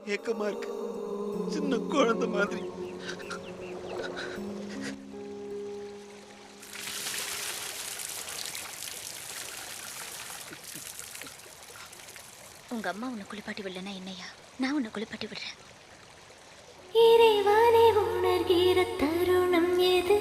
ஏக்கமா இருக்கு. சின்ன குழந்தை மாதிரி. உங்க அம்மா உன்னை குளிப்பாட்டி விடலன்னா என்னையா, நான் உன்னை குளிப்பாட்டி விடுறேன். இறைவனை உணர்கிற தருணம் எது?